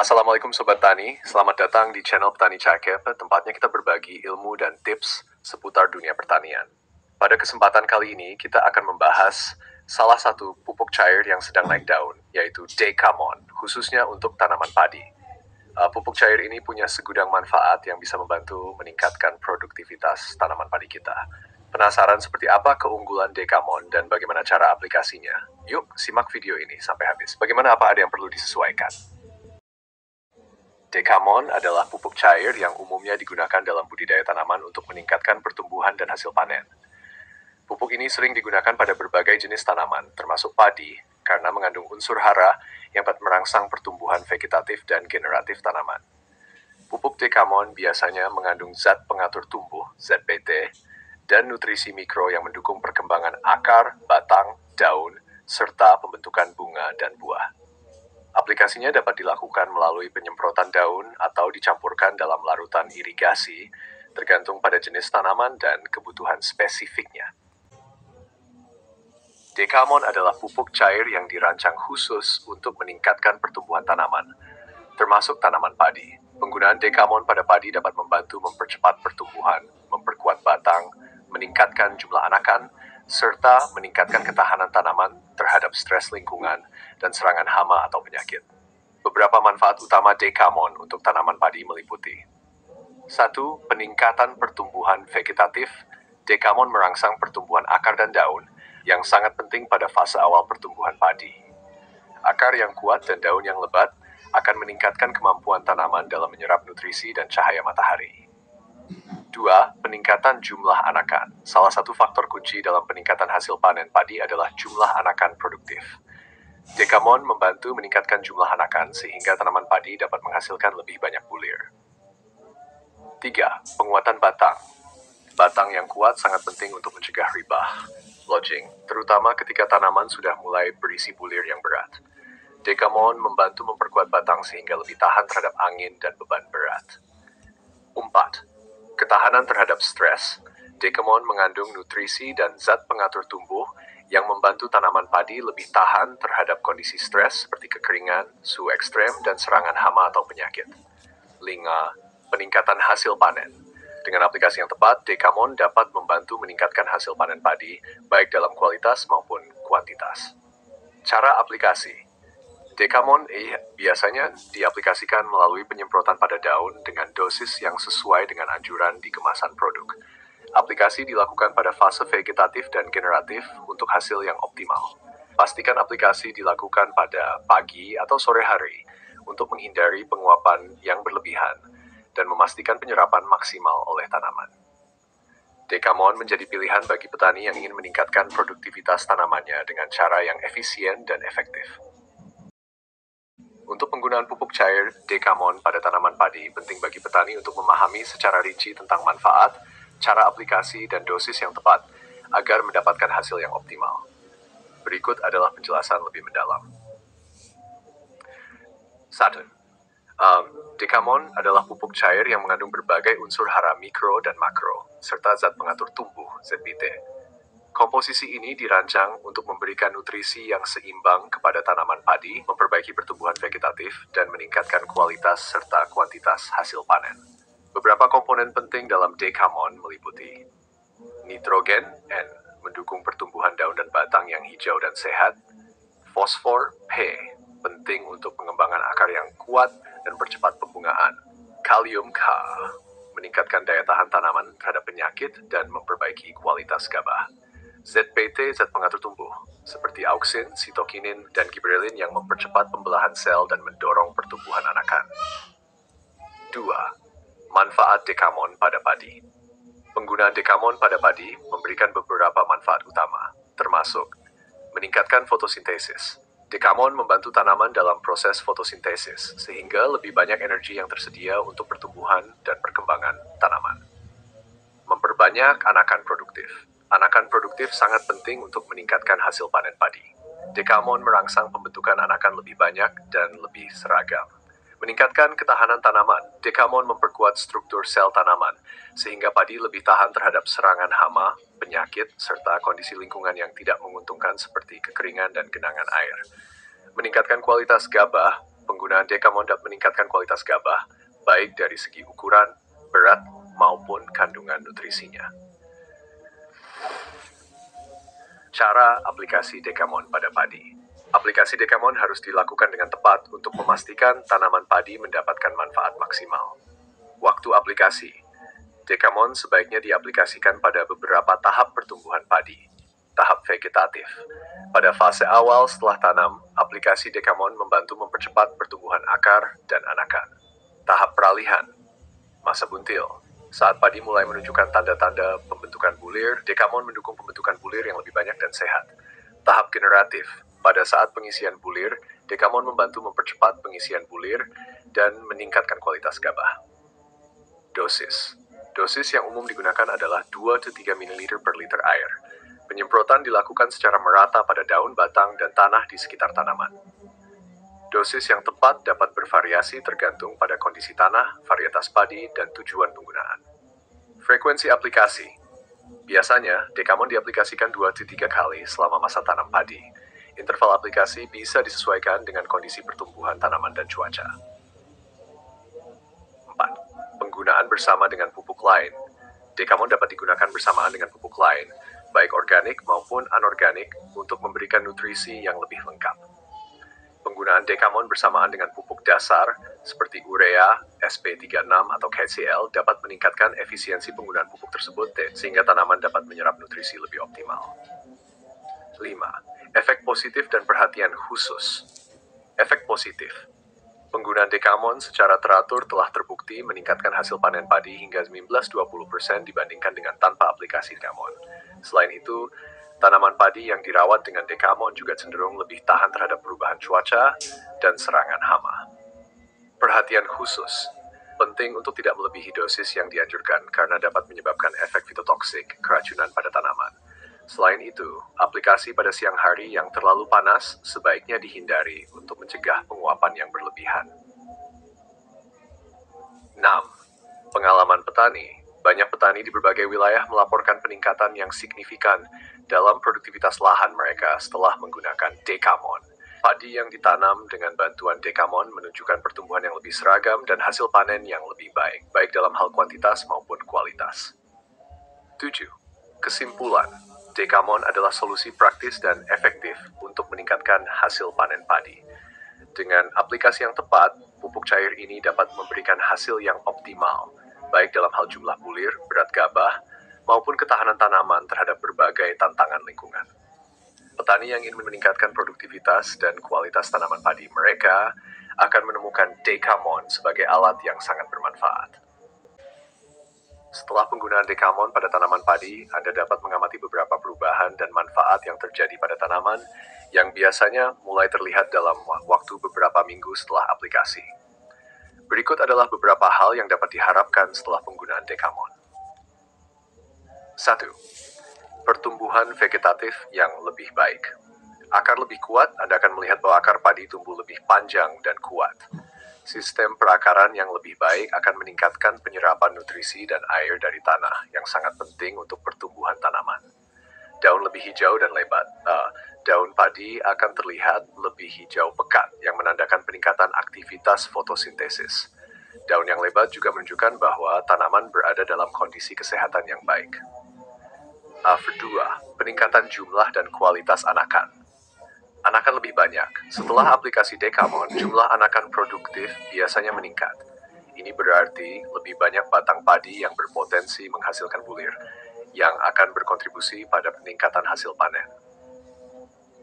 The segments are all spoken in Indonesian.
Assalamualaikum Sobat Tani, selamat datang di channel Petani Cakep, tempatnya kita berbagi ilmu dan tips seputar dunia pertanian. Pada kesempatan kali ini, kita akan membahas salah satu pupuk cair yang sedang naik daun, yaitu Dekamon, khususnya untuk tanaman padi. Pupuk cair ini punya segudang manfaat yang bisa membantu meningkatkan produktivitas tanaman padi kita. Penasaran seperti apa keunggulan Dekamon dan bagaimana cara aplikasinya? Yuk, simak video ini sampai habis. Bagaimana apa ada yang perlu disesuaikan? Dekamon adalah pupuk cair yang umumnya digunakan dalam budidaya tanaman untuk meningkatkan pertumbuhan dan hasil panen. Pupuk ini sering digunakan pada berbagai jenis tanaman, termasuk padi, karena mengandung unsur hara yang dapat merangsang pertumbuhan vegetatif dan generatif tanaman. Pupuk Dekamon biasanya mengandung zat pengatur tumbuh, ZPT, dan nutrisi mikro yang mendukung perkembangan akar, batang, daun, serta pembentukan bunga dan buah. Aplikasinya dapat dilakukan melalui penyemprotan daun atau dicampurkan dalam larutan irigasi, tergantung pada jenis tanaman dan kebutuhan spesifiknya. Dekamon adalah pupuk cair yang dirancang khusus untuk meningkatkan pertumbuhan tanaman, termasuk tanaman padi. Penggunaan Dekamon pada padi dapat membantu mempercepat pertumbuhan, memperkuat batang, meningkatkan jumlah anakan, serta meningkatkan ketahanan tanaman terhadap stres lingkungan dan serangan hama atau penyakit. Beberapa manfaat utama Dekamon untuk tanaman padi meliputi: 1. Peningkatan pertumbuhan vegetatif. Dekamon merangsang pertumbuhan akar dan daun, yang sangat penting pada fase awal pertumbuhan padi. Akar yang kuat dan daun yang lebat akan meningkatkan kemampuan tanaman dalam menyerap nutrisi dan cahaya matahari. 2. Peningkatan jumlah anakan. Salah satu faktor kunci dalam peningkatan hasil panen padi adalah jumlah anakan produktif. Dekamon membantu meningkatkan jumlah anakan sehingga tanaman padi dapat menghasilkan lebih banyak bulir. 3. Penguatan batang. Batang yang kuat sangat penting untuk mencegah ribah, lodging, terutama ketika tanaman sudah mulai berisi bulir yang berat. Dekamon membantu memperkuat batang sehingga lebih tahan terhadap angin dan beban berat. 4. Ketahanan terhadap stres. Dekamon mengandung nutrisi dan zat pengatur tumbuh yang membantu tanaman padi lebih tahan terhadap kondisi stres seperti kekeringan, suhu ekstrem, dan serangan hama atau penyakit. 5. Peningkatan hasil panen. Dengan aplikasi yang tepat, Dekamon dapat membantu meningkatkan hasil panen padi, baik dalam kualitas maupun kuantitas. Cara aplikasi. Dekamon biasanya diaplikasikan melalui penyemprotan pada daun dengan dosis yang sesuai dengan anjuran di kemasan produk. Aplikasi dilakukan pada fase vegetatif dan generatif untuk hasil yang optimal. Pastikan aplikasi dilakukan pada pagi atau sore hari untuk menghindari penguapan yang berlebihan dan memastikan penyerapan maksimal oleh tanaman. Dekamon menjadi pilihan bagi petani yang ingin meningkatkan produktivitas tanamannya dengan cara yang efisien dan efektif. Untuk penggunaan pupuk cair Dekamon pada tanaman padi, penting bagi petani untuk memahami secara rinci tentang manfaat, cara aplikasi, dan dosis yang tepat agar mendapatkan hasil yang optimal. Berikut adalah penjelasan lebih mendalam. 1. Dekamon adalah pupuk cair yang mengandung berbagai unsur hara mikro dan makro, serta zat pengatur tumbuh, ZPT. Komposisi ini dirancang untuk memberikan nutrisi yang seimbang kepada tanaman padi, memperbaiki pertumbuhan vegetatif, dan meningkatkan kualitas serta kuantitas hasil panen. Beberapa komponen penting dalam Dekamon meliputi nitrogen, N, mendukung pertumbuhan daun dan batang yang hijau dan sehat. Fosfor, P, penting untuk pengembangan akar yang kuat dan percepat pembungaan. Kalium, K, meningkatkan daya tahan tanaman terhadap penyakit dan memperbaiki kualitas gabah. ZPT, zat pengatur tumbuh, seperti auksin, sitokinin, dan giberelin yang mempercepat pembelahan sel dan mendorong pertumbuhan anakan. 2. Manfaat Dekamon pada padi. Penggunaan Dekamon pada padi memberikan beberapa manfaat utama, termasuk meningkatkan fotosintesis. Dekamon membantu tanaman dalam proses fotosintesis, sehingga lebih banyak energi yang tersedia untuk pertumbuhan dan perkembangan tanaman. Memperbanyak anakan produktif. Anakan produktif sangat penting untuk meningkatkan hasil panen padi. Dekamon merangsang pembentukan anakan lebih banyak dan lebih seragam. Meningkatkan ketahanan tanaman. Dekamon memperkuat struktur sel tanaman, sehingga padi lebih tahan terhadap serangan hama, penyakit, serta kondisi lingkungan yang tidak menguntungkan seperti kekeringan dan genangan air. Meningkatkan kualitas gabah. Penggunaan Dekamon dapat meningkatkan kualitas gabah, baik dari segi ukuran, berat, maupun kandungan nutrisinya. Cara aplikasi Dekamon pada padi. Aplikasi Dekamon harus dilakukan dengan tepat untuk memastikan tanaman padi mendapatkan manfaat maksimal. Waktu aplikasi. Dekamon sebaiknya diaplikasikan pada beberapa tahap pertumbuhan padi. Tahap vegetatif. Pada fase awal setelah tanam, aplikasi Dekamon membantu mempercepat pertumbuhan akar dan anakan. Tahap peralihan. Masa buntil. Saat padi mulai menunjukkan tanda-tanda pembentukan bulir, Dekamon mendukung pembentukan bulir yang lebih banyak dan sehat. Tahap generatif. Pada saat pengisian bulir, Dekamon membantu mempercepat pengisian bulir dan meningkatkan kualitas gabah. Dosis. Dosis yang umum digunakan adalah 2-3 ml per liter air. Penyemprotan dilakukan secara merata pada daun, batang, dan tanah di sekitar tanaman. Dosis yang tepat dapat bervariasi tergantung pada kondisi tanah, varietas padi, dan tujuan penggunaan. Frekuensi aplikasi. Biasanya, Dekamon diaplikasikan 2-3 kali selama masa tanam padi. Interval aplikasi bisa disesuaikan dengan kondisi pertumbuhan tanaman dan cuaca. 4. Penggunaan bersama dengan pupuk lain. Dekamon dapat digunakan bersamaan dengan pupuk lain, baik organik maupun anorganik, untuk memberikan nutrisi yang lebih lengkap. Penggunaan Dekamon bersamaan dengan pupuk dasar seperti urea, SP36 atau KCl dapat meningkatkan efisiensi penggunaan pupuk tersebut sehingga tanaman dapat menyerap nutrisi lebih optimal. 5. Efek positif dan perhatian khusus. Efek positif. Penggunaan Dekamon secara teratur telah terbukti meningkatkan hasil panen padi hingga 19-20% dibandingkan dengan tanpa aplikasi Dekamon. Selain itu, tanaman padi yang dirawat dengan Dekamon juga cenderung lebih tahan terhadap perubahan cuaca dan serangan hama. Perhatian khusus. Penting untuk tidak melebihi dosis yang dianjurkan karena dapat menyebabkan efek fitotoksik, keracunan pada tanaman. Selain itu, aplikasi pada siang hari yang terlalu panas sebaiknya dihindari untuk mencegah penguapan yang berlebihan. 6. Pengalaman petani. Banyak petani di berbagai wilayah melaporkan peningkatan yang signifikan dalam produktivitas lahan mereka setelah menggunakan Dekamon. Padi yang ditanam dengan bantuan Dekamon menunjukkan pertumbuhan yang lebih seragam dan hasil panen yang lebih baik, baik dalam hal kuantitas maupun kualitas. 7. Kesimpulan. Dekamon adalah solusi praktis dan efektif untuk meningkatkan hasil panen padi. Dengan aplikasi yang tepat, pupuk cair ini dapat memberikan hasil yang optimal, baik dalam hal jumlah bulir, berat gabah, maupun ketahanan tanaman terhadap berbagai tantangan lingkungan. Petani yang ingin meningkatkan produktivitas dan kualitas tanaman padi mereka akan menemukan Dekamon sebagai alat yang sangat bermanfaat. Setelah penggunaan Dekamon pada tanaman padi, Anda dapat mengamati beberapa perubahan dan manfaat yang terjadi pada tanaman yang biasanya mulai terlihat dalam waktu beberapa minggu setelah aplikasi. Berikut adalah beberapa hal yang dapat diharapkan setelah penggunaan Dekamon. 1. Pertumbuhan vegetatif yang lebih baik. Akar lebih kuat, Anda akan melihat bahwa akar padi tumbuh lebih panjang dan kuat. Sistem perakaran yang lebih baik akan meningkatkan penyerapan nutrisi dan air dari tanah yang sangat penting untuk pertumbuhan tanaman. Daun lebih hijau dan lebat. Daun padi akan terlihat lebih hijau pekat yang menandakan peningkatan aktivitas fotosintesis. Daun yang lebat juga menunjukkan bahwa tanaman berada dalam kondisi kesehatan yang baik. Kedua, peningkatan jumlah dan kualitas anakan. Anakan lebih banyak. Setelah aplikasi Dekamon, jumlah anakan produktif biasanya meningkat. Ini berarti lebih banyak batang padi yang berpotensi menghasilkan bulir, yang akan berkontribusi pada peningkatan hasil panen.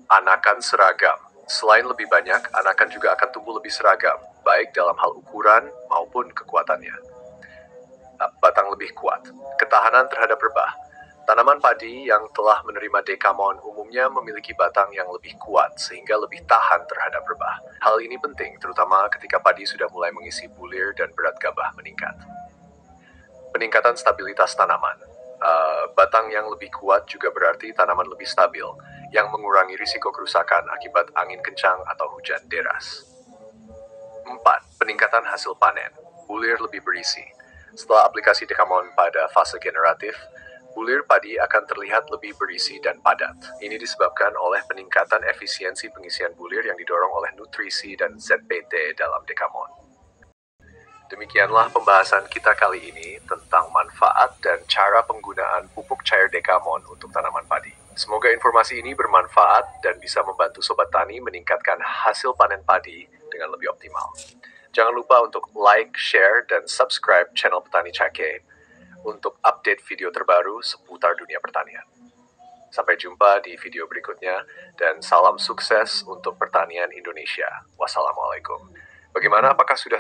Anakan seragam. Selain lebih banyak, anakan juga akan tumbuh lebih seragam, baik dalam hal ukuran maupun kekuatannya. Batang lebih kuat. Ketahanan terhadap rebah. Tanaman padi yang telah menerima Dekamon umumnya memiliki batang yang lebih kuat sehingga lebih tahan terhadap rebah. Hal ini penting terutama ketika padi sudah mulai mengisi bulir dan berat gabah meningkat. Peningkatan stabilitas tanaman. Batang yang lebih kuat juga berarti tanaman lebih stabil, yang mengurangi risiko kerusakan akibat angin kencang atau hujan deras. 4. Peningkatan hasil panen. Bulir lebih berisi. Setelah aplikasi Dekamon pada fase generatif, Bulir padi akan terlihat lebih berisi dan padat. Ini disebabkan oleh peningkatan efisiensi pengisian bulir yang didorong oleh nutrisi dan ZPT dalam Dekamon. Demikianlah pembahasan kita kali ini tentang manfaat dan cara penggunaan pupuk cair Dekamon untuk tanaman padi. Semoga informasi ini bermanfaat dan bisa membantu Sobat Tani meningkatkan hasil panen padi dengan lebih optimal. Jangan lupa untuk like, share, dan subscribe channel Petani Cake untuk update video terbaru seputar dunia pertanian. Sampai jumpa di video berikutnya, dan salam sukses untuk pertanian Indonesia. Wassalamualaikum. Bagaimana, apakah sudah